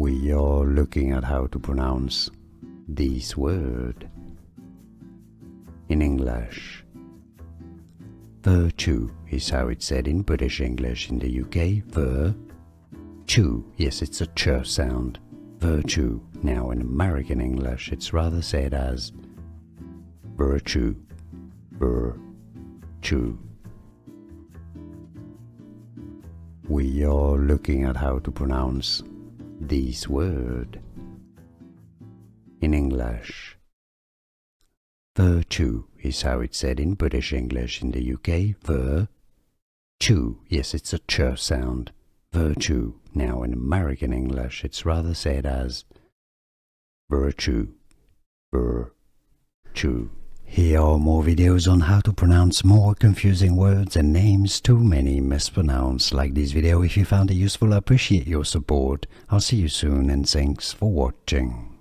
We are looking at how to pronounce this word in English. Virtue is how it's said in British English. In the UK, virtue. Yes, it's a ch sound. Virtue. Now in American English, it's rather said as virtue. Virtue. We are looking at how to pronounce this word in English. Virtue is how it's said in British English. In the UK, virtue. Yes, it's a ch sound. Virtue. Now in American English, it's rather said as virtue. Virtue. Here are more videos on how to pronounce more confusing words and names too many mispronounced. Like this video if you found it useful. I appreciate your support. I'll see you soon and thanks for watching.